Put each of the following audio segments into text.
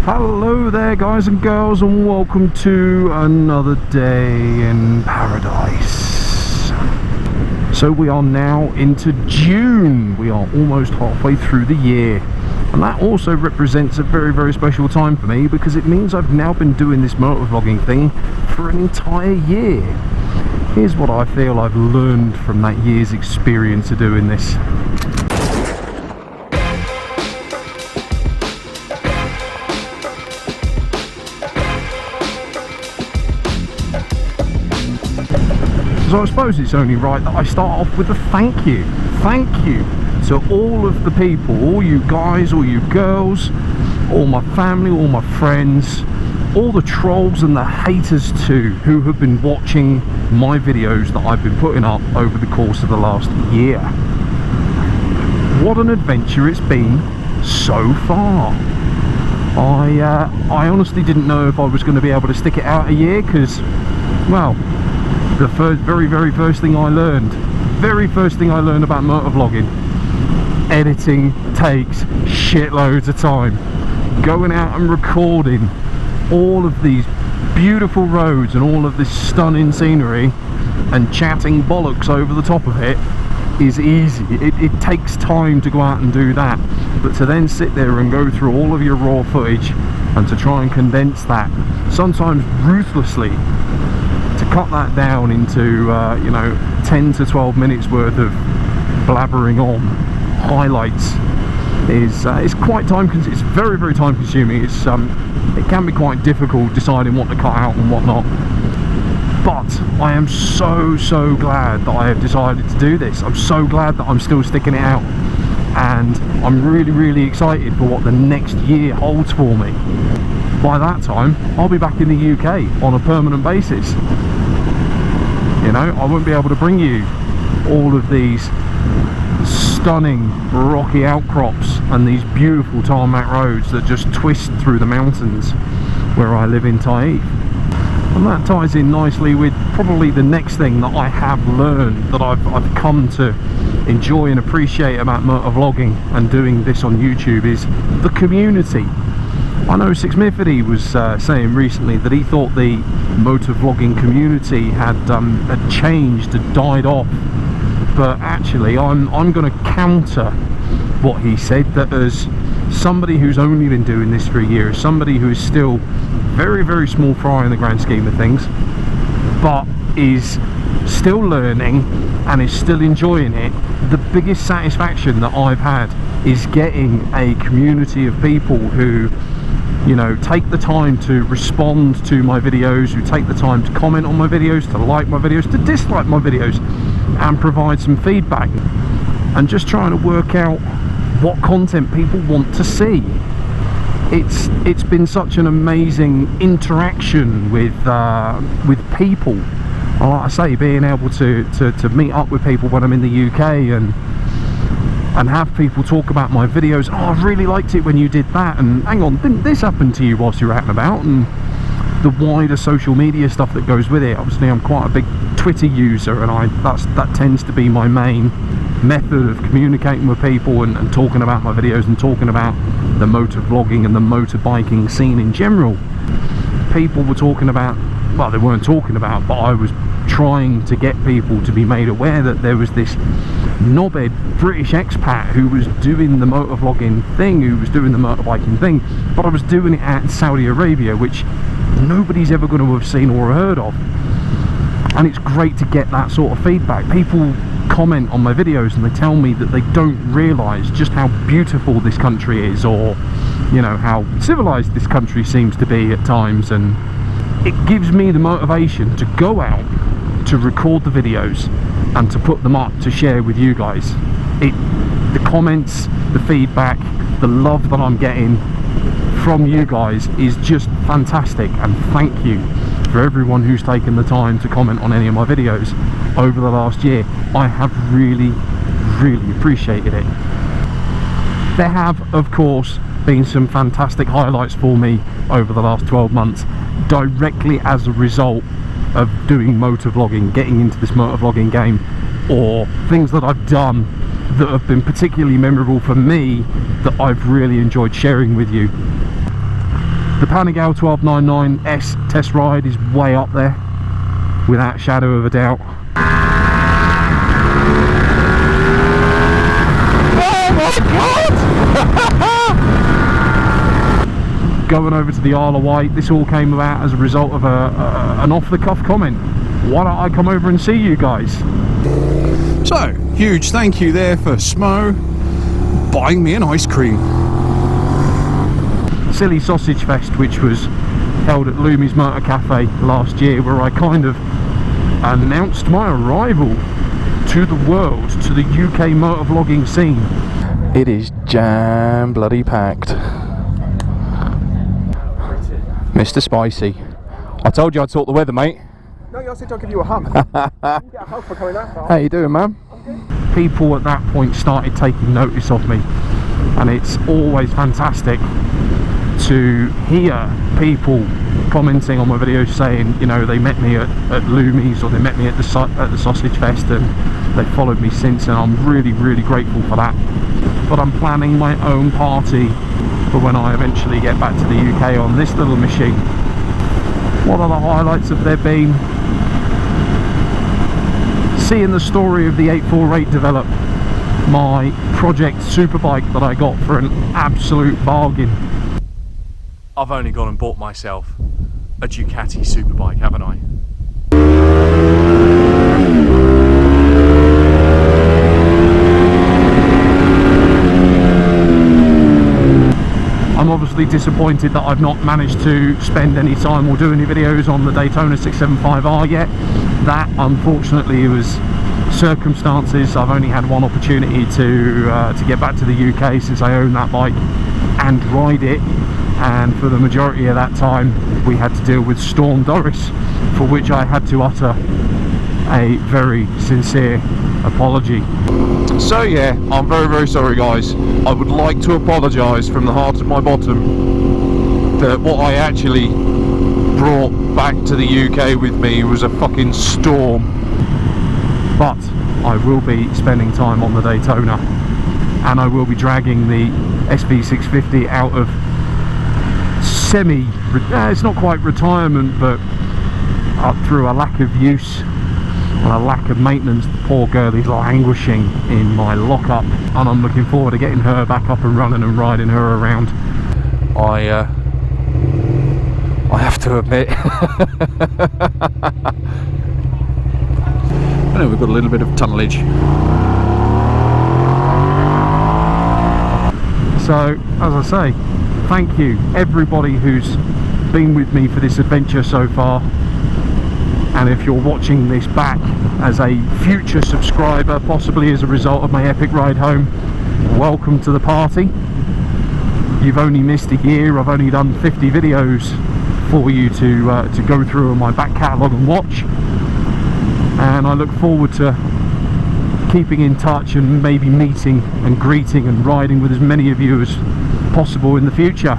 Hello there guys and girls, and welcome to another day in paradise. So we are now into June. We are almost halfway through the year, and that also represents a very special time for me, because it means I've now been doing this motovlogging thing for an entire year. Here's what I feel I've learned from that year's experience of doing this. So I suppose it's only right that I start off with a thank you. Thank you to all of the people, all you guys, all you girls, all my family, all my friends, all the trolls and the haters too, who have been watching my videos that I've been putting up over the course of the last year. What an adventure it's been so far. I honestly didn't know if I was going to be able to stick it out a year, because, well, the very first thing I learned about motovlogging: editing takes shitloads of time. Going out and recording all of these beautiful roads and all of this stunning scenery and chatting bollocks over the top of it is easy. It takes time to go out and do that, but to then sit there and go through all of your raw footage and to try and condense that, sometimes ruthlessly, to cut that down into 10 to 12 minutes worth of blabbering on highlights is quite it's very time consuming. It can be quite difficult deciding what to cut out and what not, but I am so glad that I have decided to do this. I'm so glad that I'm still sticking it out, and I'm really excited for what the next year holds for me. By that time I'll be back in the UK on a permanent basis. You know, I won't be able to bring you all of these stunning rocky outcrops and these beautiful tarmac roads that just twist through the mountains where I live in Taif. And that ties in nicely with probably the next thing that I have learned, that I've come to enjoy and appreciate about motovlogging and doing this on YouTube, is the community. I know Six Miffity was saying recently that he thought the motovlogging community had changed, had died off, but actually I'm going to counter what he said, that as somebody who's only been doing this for a year, as somebody who is still very small fry in the grand scheme of things, but is still learning and is still enjoying it, the biggest satisfaction that I've had is getting a community of people who, you know, take the time to respond to my videos, who take the time to comment on my videos, to like my videos, to dislike my videos, and provide some feedback, and just trying to work out what content people want to see. It's been such an amazing interaction with people. Like I say, being able to meet up with people when I'm in the UK and have people talk about my videos. Oh, I really liked it when you did that, and hang on, didn't this happen to you whilst you're out and about? And the wider social media stuff that goes with it. Obviously I'm quite a big Twitter user, and that tends to be my main method of communicating with people and talking about my videos and talking about the motovlogging and the motorbiking scene in general. People were talking about, well, they weren't talking about, but I was trying to get people to be made aware that there was this knobhead British expat who was doing the motovlogging thing, who was doing the motorbiking thing, but I was doing it out in Saudi Arabia, which nobody's ever going to have seen or heard of. And it's great to get that sort of feedback. People comment on my videos and they tell me that they don't realise just how beautiful this country is, or, you know, how civilised this country seems to be at times, and it gives me the motivation to go out, to record the videos and to put them up to share with you guys. The comments, the feedback, the love that I'm getting from you guys is just fantastic, and thank you for everyone who's taken the time to comment on any of my videos over the last year. I have really appreciated it. There have, of course, been some fantastic highlights for me over the last 12 months, directly as a result of doing motovlogging, getting into this motovlogging game, or things that I've done that have been particularly memorable for me that I've really enjoyed sharing with you. The Panigale 1299S test ride is way up there, without a shadow of a doubt. Oh my God! Going over to the Isle of Wight, this all came about as a result of an off-the-cuff comment. Why don't I come over and see you guys? So, huge thank you there for Smo buying me an ice cream. Silly Sausage Fest, which was held at Lumie's Motor Cafe last year, where I kind of announced my arrival to the world, to the UK motor vlogging scene. It is jam bloody packed. Mr. Spicy, I told you I'd sort the weather, mate. No, I said I'll give you a hug. You can get a hug for coming that far. How you doing, man? People at that point started taking notice of me, and it's always fantastic to hear people commenting on my videos saying, you know, they met me at Lumie's, or they met me at the Sausage Fest, and they followed me since, and I'm really, really grateful for that. But I'm planning my own party for when I eventually get back to the UK on this little machine. What are the highlights have there been? Seeing the story of the 848 develop, my project superbike that I got for an absolute bargain. I've only gone and bought myself a Ducati superbike, haven't I? I'm obviously disappointed that I've not managed to spend any time or do any videos on the Daytona 675R yet. That, unfortunately, was circumstances. I've only had one opportunity to get back to the UK since I own that bike and ride it, and for the majority of that time we had to deal with Storm Doris, for which I had to utter a very sincere apology. So yeah, I'm very, very sorry guys. I would like to apologise from the heart of my bottom that what I actually brought back to the UK with me was a fucking storm. But I will be spending time on the Daytona, and I will be dragging the SV650 out of it's not quite retirement, but through a lack of use and a lack of maintenance. The poor girl is languishing in my lockup, and I'm looking forward to getting her back up and running and riding her around. I have to admit I know we've got a little bit of tunnelage. So, as I say, thank you everybody who's been with me for this adventure so far, and if you're watching this back as a future subscriber, possibly as a result of my epic ride home, welcome to the party. You've only missed a year. I've only done 50 videos for you to go through on my back catalogue and watch, and I look forward to keeping in touch and maybe meeting and greeting and riding with as many of you as possible in the future.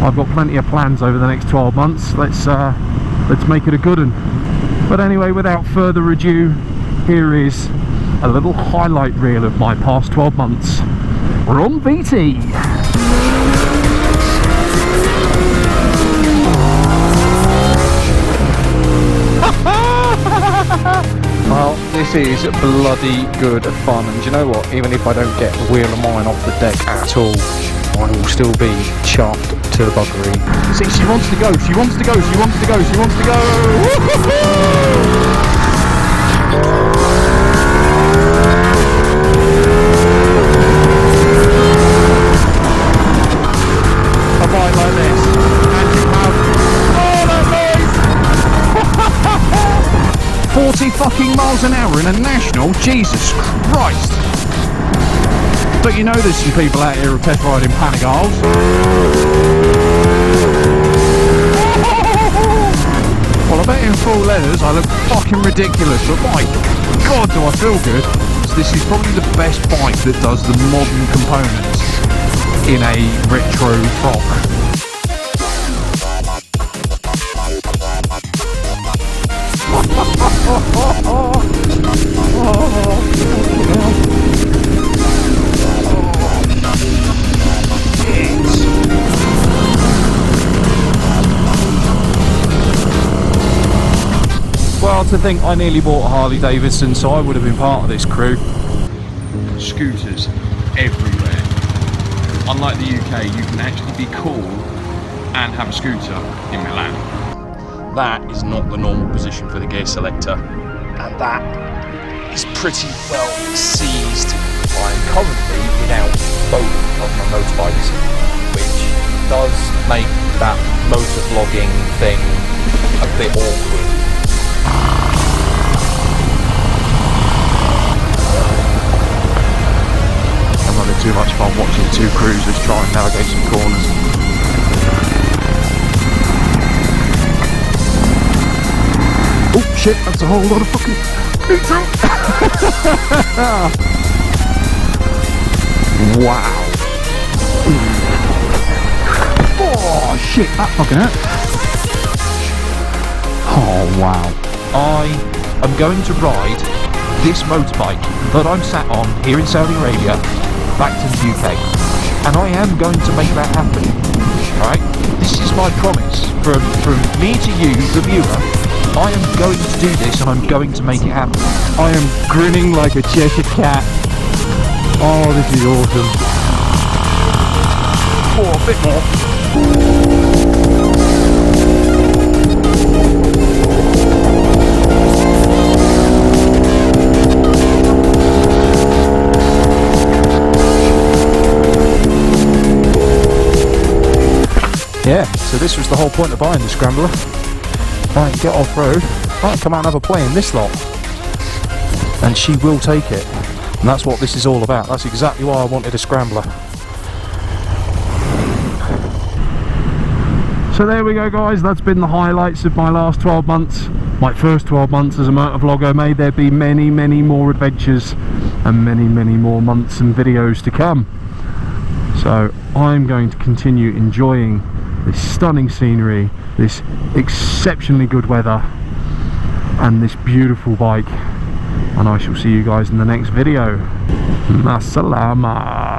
I've got plenty of plans over the next 12 months. Let's make it a good one. But anyway, without further ado, here is a little highlight reel of my past 12 months. We're on VT. Well, this is bloody good fun, and do you know what? Even if I don't get the wheel of mine off the deck at all, I will still be chuffed to the buggery. See, she wants to go, she wants to go, she wants to go, she wants to go! A ride like this, and you have... Oh, that noise! 40 fucking miles an hour in a national? Jesus Christ! But you know there's some people out here who test riding Panigales. Well, I bet in full leathers I look fucking ridiculous, but my God do I feel good. So this is probably the best bike that does the modern components in a retro frock. to think I nearly bought a Harley Davidson, so I would have been part of this crew. Scooters everywhere. Unlike the UK, you can actually be cool and have a scooter in Milan. That is not the normal position for the gear selector, and that is pretty well seized. I'm currently without both of my motorbikes, which does make that motor vlogging thing a bit awkward. I'm having too much fun watching two cruisers try and navigate some corners. Oh shit, that's a whole lot of fucking neutral. Wow. Oh shit, that fucking hurt. Oh wow. I am going to ride this motorbike that I'm sat on here in Saudi Arabia back to the UK, and I am going to make that happen. Right? This is my promise from me to you, the viewer. I am going to do this, and I'm going to make it happen. I am grinning like a Cheshire cat. Oh, this is awesome. Oh, a bit more. Yeah, so this was the whole point of buying the Scrambler. Right, get off-road, right, come out and have a play in this lot. And she will take it. And that's what this is all about. That's exactly why I wanted a Scrambler. So there we go, guys. That's been the highlights of my last 12 months. My first 12 months as a motovlogger. May there be many, many more adventures and many, many more months and videos to come. So I'm going to continue enjoying this stunning scenery, this exceptionally good weather, and this beautiful bike. And I shall see you guys in the next video. Masalama.